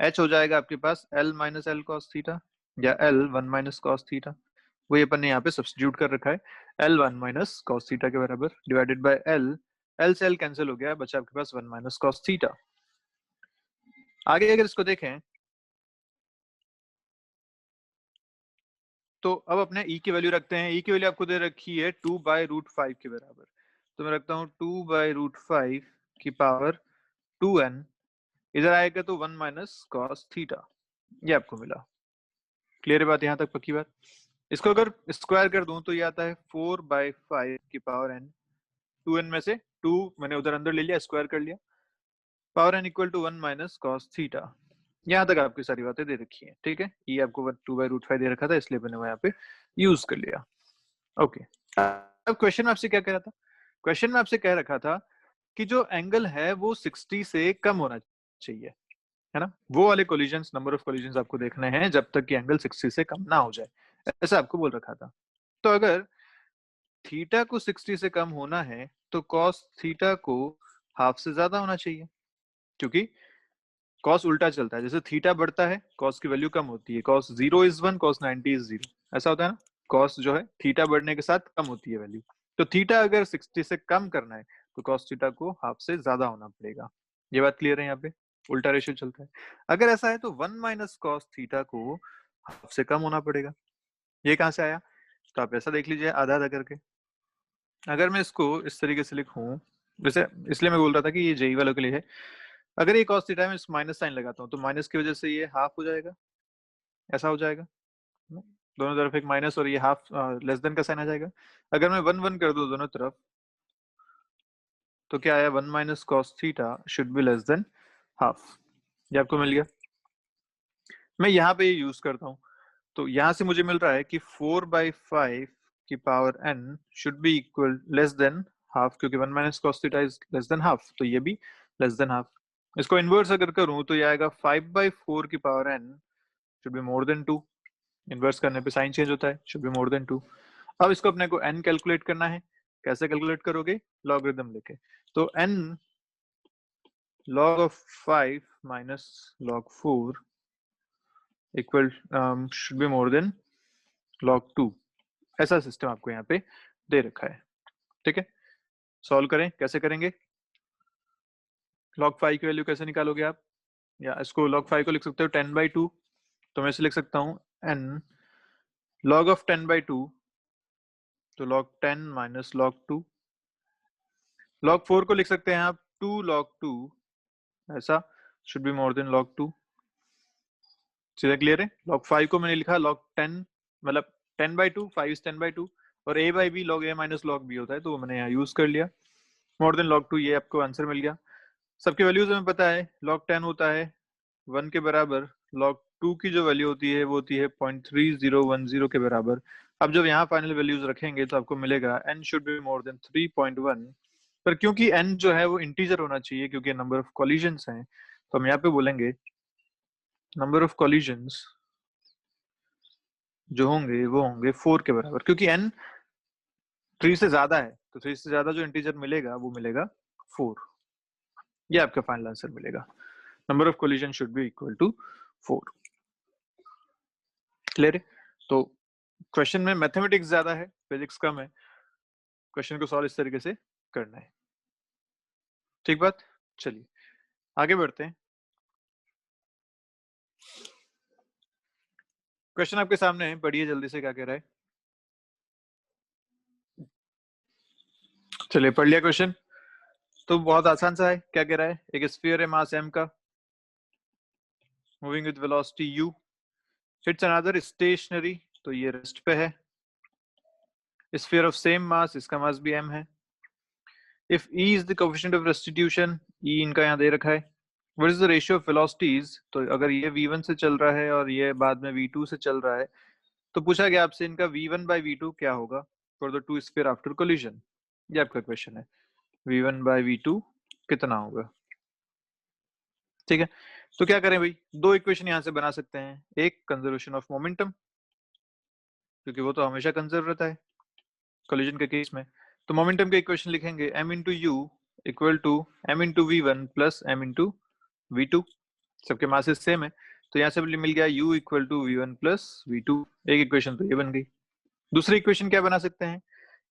h हो जाएगा आपके पास l minus L cos theta, या l 1 माइनस cos थीटा, वही अपन ने यहाँ पे सब्स्टिट्यूट कर रखा है, l 1 माइनस cos थीटा के बराबर, डिवाइडेड बाय l, l से l कैंसिल हो गया, बचा आपके पास 1 माइनस cos थीटा। आगे अगर इसको देखें तो अब अपने e की वैल्यू रखते हैं। e की वैल्यू आपको दे रखी है 2 बाई रूट 5 के बराबर, तो मैं रखता हूँ 2 बाई रूट 5 की पावर 2n, इधर आएगा तो 1 माइनस cos थीटा, ये आपको मिला। क्लियर है बात यहाँ तक? पक्की बात। इसको अगर स्क्वायर कर दूं तो ये आता है 4 बाई 5 की पावर n, 2n में से 2 मैंने उधर अंदर ले लिया, स्क्वायर कर लिया, power n equal to 1 minus cos theta. यहाँ तक आपकी सारी बातें दे रखी हैं, ठीक है। ये आपको 2 बाई रूट 5 दे रखा था, इसलिए मैंने यहाँ पे यूज कर लिया। ओके, अब क्वेश्चन में आपसे क्या कह रहा था? क्वेश्चन में आपसे कह रखा था कि जो एंगल है वो 60 से कम होना चाहिए, है ना? वो वाले कोलिजन्स, नंबर ऑफ कोलिजन्स आपको देखने हैं जब तक कि एंगल 60 से कम ना हो जाए, ऐसा आपको बोल रखा था। तो अगर थीटा को 60 से कम होना है तो कॉस थीटा को हाफ से ज्यादा होना चाहिए, क्योंकि कॉस उल्टा चलता है, जैसे थीटा बढ़ता है कॉस की वैल्यू कम होती है, कॉस 0 इज 1, कॉस 90 इज 0, ऐसा होता है ना। कॉस जो है थीटा बढ़ने के साथ कम होती है वैल्यू, तो थीटा अगर 60 से कम करना है तो कॉस थीटा को हाफ से ज्यादा होना पड़ेगा। ये बात क्लियर है? यहाँ पे उल्टा रेशियो चलता है। अगर ऐसा है तो 1 माइनस कॉस थीटा को हाफ से कम होना पड़ेगा। ये कहाँ से आया? तो आप ऐसा देख लीजिए आधा आधा करके। अगर मैं इसको इस तरीके से लिखूं, जैसे इसलिए मैं बोल रहा था कि ये जेई वालों के लिए है, अगर ये cos थीटा में माइनस साइन लगाता हूँ तो माइनस की वजह से ये हाफ हो जाएगा, ऐसा हो जाएगा, दोनों तरफ एक माइनस और ये हाफ लेस देन का साइन आ जाएगा। अगर मैं 1 1 कर दूं दोनों तरफ तो क्या आया? 1 minus cos theta should be less than half, ये आपको मिल गया। मैं यहाँ पे ये यूज करता हूँ, तो यहाँ से मुझे मिल रहा है कि 4 बाई 5 की power n should be equal less than half, क्योंकि 1 minus cos theta is less than half, तो ये भी लेस देन हाफ। इसको इन्वर्स अगर करूं तो ये आएगा 5 बाई 4 की power n should be more than 2, inverse करने पे साइन चेंज होता है, शुड बी मोर देन 2। अब इसको अपने को n कैलकुलेट करना है, कैसे कैलकुलेट करोगे? लॉगरिथम लेके, तो n log of 5 minus log 4 equal should be more than log 2, ऐसा सिस्टम आपको यहाँ पे दे रखा है, ठीक है। सॉल्व करें, कैसे करेंगे? log 5 की वैल्यू कैसे निकालोगे आप? या इसको log 5 को लिख सकते हो 10/2, तो मैं इसे लिख सकता हूँ n log of 10/2, तो log 10 माइनस log 2। log 4 को लिख सकते हैं आप 2 log 2, ऐसा should be more than log 2। सीधा क्लियर है? log 5 को मैंने लिखा log 10, मतलब 10/2, 5 is 10/2, और a by b log a minus log b होता है, तो वो मैंने यहाँ यूज कर लिया, मोर देन log 2, ये आपको आंसर मिल गया। सबके वैल्यूज हमें पता है, log 10 होता है 1 के बराबर log 2 की जो वैल्यू होती है वो होती है 0.3010 के बराबर। अब जब यहाँ फाइनल वैल्यूज रखेंगे तो आपको मिलेगा n should be more than 3.1, पर क्योंकि n जो है वो इंटीजर होना चाहिए क्योंकि नंबर ऑफ कॉलिजन्स हैं, तो हम यहाँ पे बोलेंगे नंबर ऑफ कॉलिजन्स जो होंगे वो होंगे 4 के बराबर, क्योंकि n 3 से ज्यादा है तो 3 से ज्यादा जो इंटीजर मिलेगा वो मिलेगा 4। ये आपका फाइनल आंसर मिलेगा। Number of collision should be equal to 4। Clear है? तो क्वेश्चन में मैथमेटिक्स ज्यादा है, फिजिक्स कम है। क्वेश्चन को सॉल्व इस तरीके से करना है। ठीक बात? चलिए आगे बढ़ते हैं। क्वेश्चन आपके सामने है, पढ़िए जल्दी से क्या कह रहा है। चलिए पढ़ लिया क्वेश्चन। तो बहुत आसान सा है। क्या कह रहा है? एक स्फीयर है मास m का, moving with velocity u, hits another stationary, तो ये रेस्ट पे है। स्फीयर ऑफ सेम मास, इसका मास भी m है। If e is the coefficient of restitution, e इनका यहाँ दे रखा है। What is the ratio of velocities, तो अगर ये v1 से चल रहा है और ये बाद में v2 से चल रहा है, तो पूछा गया आपसे इनका v1 by v2 क्या होगा for the two sphere after collision. ये आपका क्वेश्चन है, v1 by v2 कितना होगा। ठीक है, तो क्या करें भाई, दो इक्वेशन यहां से बना सकते हैं। एक कंजर्वेशन ऑफ मोमेंटम, क्योंकि वो तो हमेशा कंजर्व रहता है कोलिजन के केस में। तो मोमेंटम के इक्वेशन लिखेंगे m into U equal to m into V one plus m into V two. सबके मासेस सेम है, तो यहाँ से मिल गया u equal to V one plus V two. एक इक्वेशन तो ये बन गई। दूसरी इक्वेशन क्या बना सकते हैं,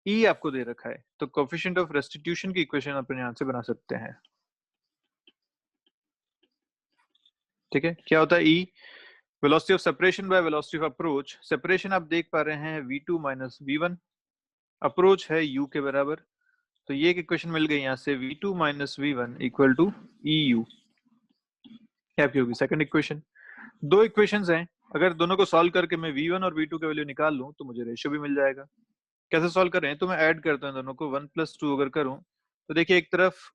E आपको दे रखा है तो कोएफिशिएंट ऑफ रेस्टिट्यूशन की इक्वेशन अपन यहाँ से बना सकते हैं। ठीक है, क्या होता है E, velocity of separation by velocity of approach. Separation आप देख पा रहे हैं v2 माइनस v1, अप्रोच है u के बराबर, तो ये एक इक्वेशन मिल गई यहाँ से v2 minus v1 equal to eu। क्या आपकी होगी सेकंड इक्वेशन। दो इक्वेशंस हैं, अगर दोनों को सॉल्व करके मैं v1 और v2 के वैल्यू निकाल लूं तो मुझे रेशियो भी मिल जाएगा। कैसे सॉल्व कर रहे हैं, तो मैं ऐड करता हूं दोनों को, 1 प्लस 2 अगर करूं तो देखिए एक तरफ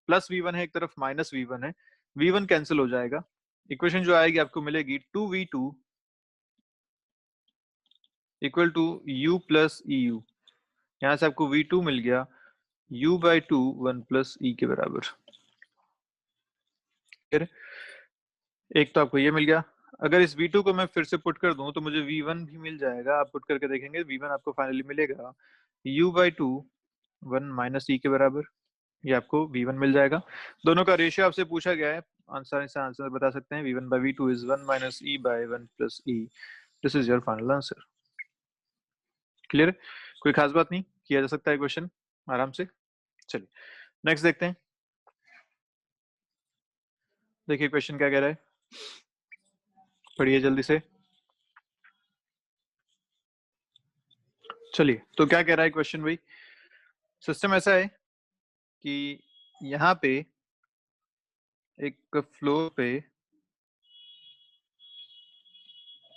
प्लस v1 है, एक तरफ माइनस v1 है, v1 कैंसिल हो जाएगा। इक्वेशन जो आएगी आपको मिलेगी 2v2 equal to u plus eu। यहाँ से आपको v2 मिल गया u by two 1 plus e के बराबर। फिर एक तो आपको ये मिल गया। अगर इस v2 को मैं फिर से पुट कर दूं तो मुझे v1 भी मिल जाएगा। आप पुट करके देखेंगे v1 आपको फाइनली मिलेगा u by two 1 minus e के बराबर। ये आपको v1 मिल जाएगा। दोनों का रेशियो आपसे पूछा गया है, आंसर से आंसर बता सकते हैं। v1 by v2 is 1 minus e by 1 plus e। This is your final answer. Clear? कोई खास बात नहीं, किया जा सकता है क्वेश्चन आराम से। चलिए नेक्स्ट देखते हैं। देखिए क्वेश्चन क्या कह रहा है, पढ़िए जल्दी से। चलिए तो क्या कह रहा है क्वेश्चन भाई, सिस्टम ऐसा है कि यहाँ पे एक फ्लोर पे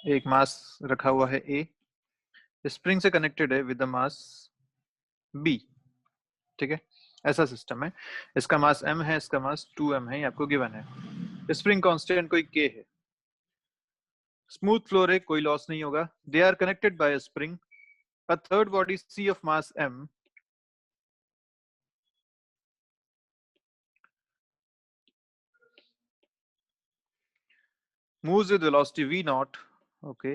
एक मास रखा हुआ है A, स्प्रिंग से कनेक्टेड है विद द मास B। ठीक है, ऐसा सिस्टम है। इसका मास m है, इसका मास 2m है, आपको गिवन है। स्प्रिंग कांस्टेंट कोई k है, स्मूथ फ्लोर है, कोई लॉस नहीं होगा। They are connected by spring, a third body c of mass m moves with velocity v naught, okay,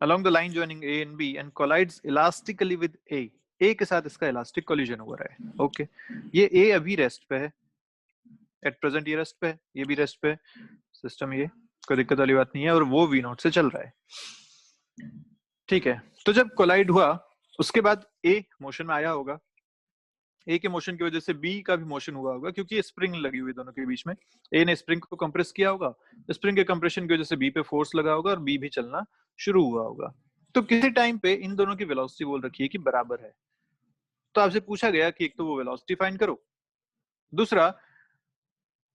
along the line joining a and b and collides elastically with a के साथ इसका इलास्टिक कोलिजन हो रहा है। ओके, ये a अभी रेस्ट पे है, एट प्रेजेंट ये रेस्ट पे है, ये भी रेस्ट पे है। सिस्टम ये कोई दिक्कत वाली बात नहीं है, और वो v नॉट से चल रहा है। ठीक है, तो जब कोलाइड हुआ उसके बाद a मोशन में आया होगा, ए के मोशन की वजह से बी का भी मोशन हुआ होगा, क्योंकि स्प्रिंग लगी हुई दोनों के बीच में। ए ने स्प्रिंग को कंप्रेस किया होगा, स्प्रिंग के कंप्रेशन की वजह से बी पे फोर्स लगा होगा और बी भी चलना शुरू हुआ होगा। तो किसी टाइम पे इन दोनों की वेलोसिटी बोल रखी है कि बराबर है। तो आपसे पूछा गया कि एक तो वो वेलोसिटी फाइंड करो, दूसरा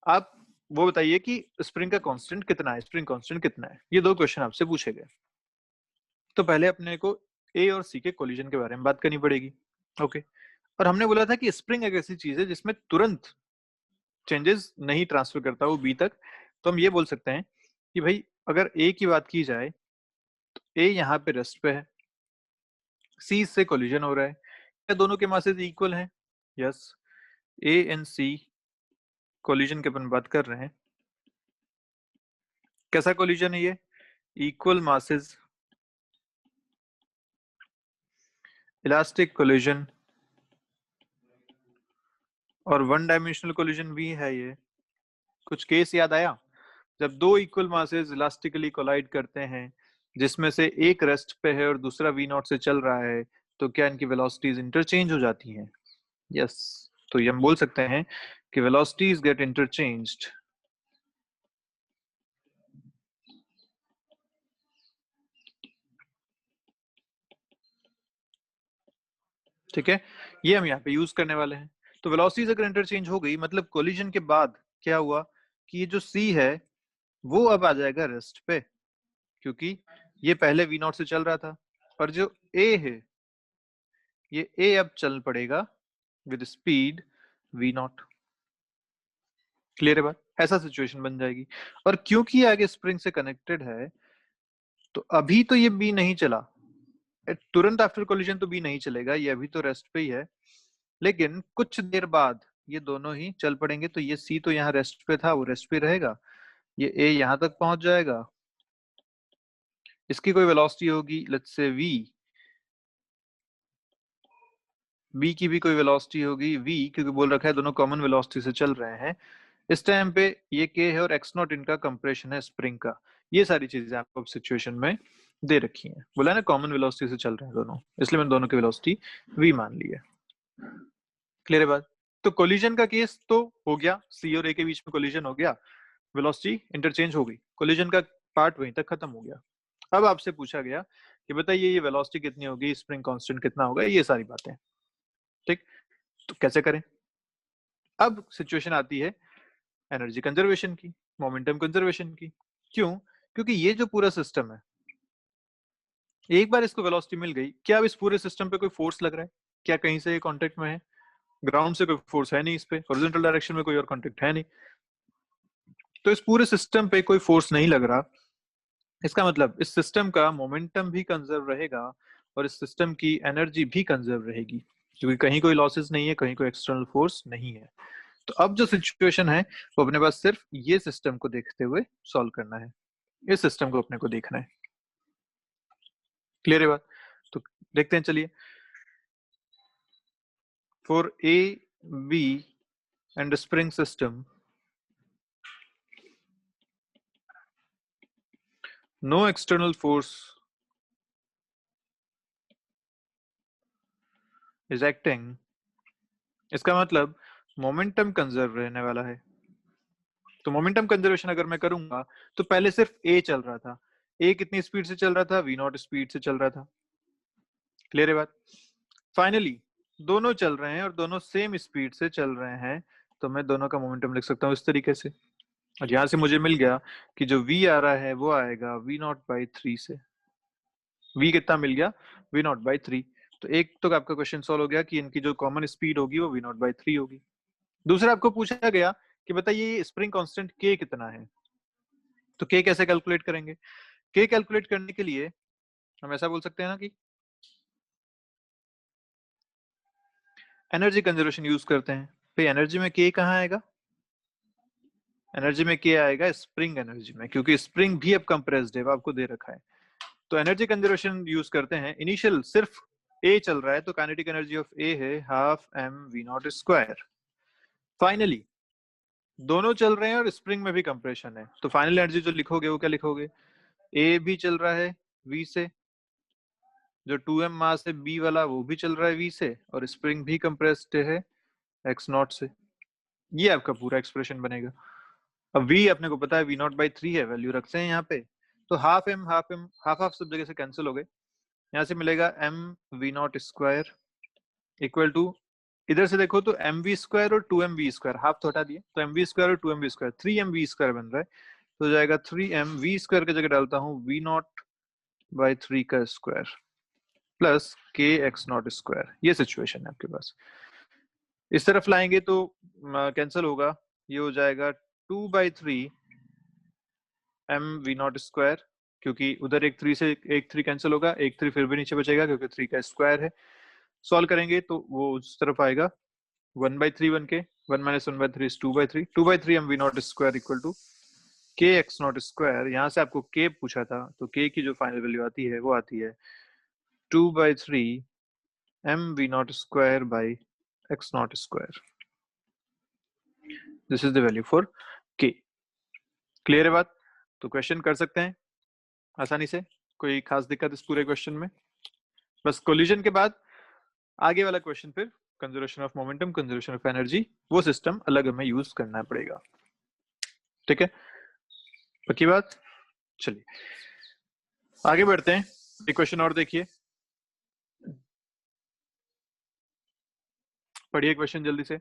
आप वो बताइए कि स्प्रिंग का कांस्टेंट कितना है, स्प्रिंग कांस्टेंट कितना है। ये दो क्वेश्चन आपसे पूछे गए। तो पहले अपने को ए और सी के कोलिजन के बारे में बात करनी पड़ेगी। ओके, और हमने बोला था कि स्प्रिंग एक ऐसी चीज है जिसमें तुरंत चेंजेस नहीं ट्रांसफर करता वो बी तक, तो हम ये बोल सकते हैं कि भाई अगर ए की बात की जाए तो ए यहाँ पे रेस्ट पे है, सी से कोलिजन हो रहा है, क्या दोनों के मासेस इक्वल हैं? Yes, A and C collision के अपन बात कर रहे हैं। कैसा कोलिजन है ये? इक्वल मासेस, इलास्टिक कोलिजन और वन डायमेंशनल कोलिजन भी है ये। कुछ केस याद आया जब दो इक्वल मासेस इलास्टिकली कोलाइड करते हैं, जिसमें से एक रेस्ट पे है और दूसरा वी नॉट से चल रहा है, तो क्या इनकी वेलोसिटीज इंटरचेंज हो जाती हैं? यस, तो ये हम बोल सकते हैं कि वेलोसिटीज गेट इंटरचेंज्ड। ठीक है, ये हम यहाँ पे यूज करने वाले हैं। तो वेलोसिटीज अगर इंटरचेंज हो गई, मतलब कोलिजन के बाद क्या हुआ कि ये जो सी है वो अब आ जाएगा रेस्ट पे, क्योंकि ये पहले वी नॉट से चल रहा था, और जो ए है ये ए अब चल पड़ेगा with speed V naught. Clear है बात? ऐसा सिचुएशन बन जाएगी। और क्योंकि ये आगे स्प्रिंग से कनेक्टेड है, तो अभी तो ये बी नहीं चला, तुरंत आफ्टर कोलिजन तो बी नहीं चलेगा, ये अभी तो रेस्ट पे ही है, लेकिन कुछ देर बाद ये दोनों ही चल पड़ेंगे। तो ये सी तो यहाँ रेस्ट पे था, वो रेस्ट पे रहेगा, ये ए यहाँ तक पहुंच जाएगा, इसकी कोई वेलोसिटी होगी लेट्स से वी, बी की भी कोई वेलोसिटी होगी वी, क्योंकि बोल रखा है दोनों कॉमन वेलोसिटी से चल रहे हैं। इस टाइम पे ये के है और एक्स नॉट इनका कंप्रेशन है स्प्रिंग का। ये सारी चीजें आपको सिचुएशन में दे रखी हैं। बोला ना कॉमन वेलोसिटी से चल रहे हैं दोनों, इसलिए मैंने दोनों की वेलोसिटी वी मान ली है। क्लियर है बात? तो कोलिजन का केस तो हो गया, सी और ए के बीच में कोलिजन हो गया, वेलोसिटी इंटरचेंज हो गई, कोलिजन का पार्ट वहीं तक खत्म हो गया। अब आपसे पूछा गया कि बताइए ये वेलोसिटी कितनी होगी, स्प्रिंग कांस्टेंट कितना होगा, ये सारी बातें। ठीक, तो कैसे करें? अब सिचुएशन आती है एनर्जी कंजर्वेशन की, मोमेंटम कंजर्वेशन की। क्यों? क्योंकि ये जो पूरा सिस्टम है, एक बार इसको वेलोसिटी मिल गई, क्या अब इस पूरे सिस्टम पे कोई फोर्स लग रहा है? क्या कहीं से ये कांटेक्ट में है? ग्राउंड से कोई फोर्स है नहीं, इस पे हॉरिजॉन्टल डायरेक्शन में कोई और कांटेक्ट है नहीं, तो इस पूरे सिस्टम पे कोई फोर्स नहीं लग रहा। इसका मतलब इस सिस्टम का मोमेंटम भी कंजर्व रहेगा और इस सिस्टम की एनर्जी भी कंजर्व रहेगी, क्योंकि कहीं कोई लॉसेस नहीं है, कहीं कोई एक्सटर्नल फोर्स नहीं है। तो अब जो सिचुएशन है वो अपने पास सिर्फ ये सिस्टम को देखते हुए सॉल्व करना है, इस सिस्टम को अपने को देखना है। क्लियर है बात? तो देखते हैं, चलिए। For A B and spring system, no external force is acting. इसका मतलब मोमेंटम कंजर्व रहने वाला है। तो मोमेंटम कंजर्वेशन अगर मैं करूंगा तो पहले सिर्फ ए चल रहा था, ए कितनी स्पीड से चल रहा था? वी नॉट स्पीड से चल रहा था। क्लियर है बात? फाइनली दोनों चल रहे हैं और दोनों सेम स्पीड से चल रहे हैं, तो मैं दोनों का मोमेंटम लिख सकता हूँ इस तरीके से। और यहां से मुझे मिल गया कि जो v आ रहा है वो आएगा v नॉट बाई 3 से। v कितना मिल गया? v not by 3। तो एक तो आपका क्वेश्चन सॉल्व हो गया कि इनकी जो कॉमन स्पीड होगी वो v नॉट बाई 3 होगी। दूसरा आपको पूछा गया कि बताइए स्प्रिंग कांस्टेंट k कितना है, तो k कैसे कैलकुलेट करेंगे? k कैलकुलेट करने के लिए हम ऐसा बोल सकते हैं ना कि एनर्जी कंजर्वेशन यूज करते हैं। भाई एनर्जी में k कहाँ आएगा? एनर्जी में k आएगा स्प्रिंग एनर्जी में, क्योंकि स्प्रिंग भी अब कंप्रेस्ड है, आपको दे रखा है। तो एनर्जी कंजर्वेशन यूज करते हैं। इनिशियल सिर्फ ए चल रहा है, तो काइनेटिक एनर्जी ऑफ ए है half M V naught square. Finally दोनों चल रहे हैं और स्प्रिंग में भी कंप्रेशन है, तो फाइनल एनर्जी जो लिखोगे वो क्या लिखोगे? ए भी चल रहा है वी से, जो 2m मास है बी वाला वो भी चल रहा है वी से, और स्प्रिंग भी कंप्रेस्ड है एक्स नॉट से। ये आपका पूरा एक्सप्रेशन बनेगा। अब वी अपने को पता है वी नॉट बाई 3 है, वैल्यू रखते हैं यहाँ पे, तो हाफ एम हाफ हाफ सब जगह से कैंसिल हो गए। यहाँ से मिलेगा M V naught square equal to, इधर से देखो तो एम वी स्क्वायर और 2mv स्क्वायर, हाफ तो हटा दिए, तो एम वी स्क्वायर और 2mv स्क्वायर 3mv स्क्वायर बन रहा है, तो हो जाएगा 3mv स्क्वायर की जगह डालता हूँ वी नॉट बाई 3 का स्क्वायर प्लस के एक्स नॉट स्क्वायर। ये सिचुएशन है आपके पास। इस तरफ लाएंगे तो कैंसिल होगा, ये हो जाएगा 2/3 एम वी नॉट स्क्वायर, क्योंकि उधर एक 3 से एक 3 कैंसिल होगा, एक 3 फिर भी नीचे बचेगा क्योंकि 3 का स्क्वायर है। सॉल्व करेंगे तो वो उस तरफ आएगा 1/3 बन के, 1 minus 1/3 is 2/3, 2/3 M V naught square equal to K X naught square. यहाँ से आपको के पूछा था तो के की जो फाइनल वैल्यू आती है वो आती है 2/3 M V naught square by X naught square. This is the value for K. Clear है बात? तो क्वेश्चन कर सकते हैं आसानी से, कोई खास दिक्कत इस पूरे क्वेश्चन में? बस कोलिजन के बाद आगे वाला क्वेश्चन फिर conservation of momentum, conservation of energy, वो सिस्टम अलग हमें यूज करना पड़ेगा। ठीक है, पक्की बात? चलिए आगे बढ़ते हैं। एक क्वेश्चन और देखिए, पढ़िए क्वेश्चन जल्दी से।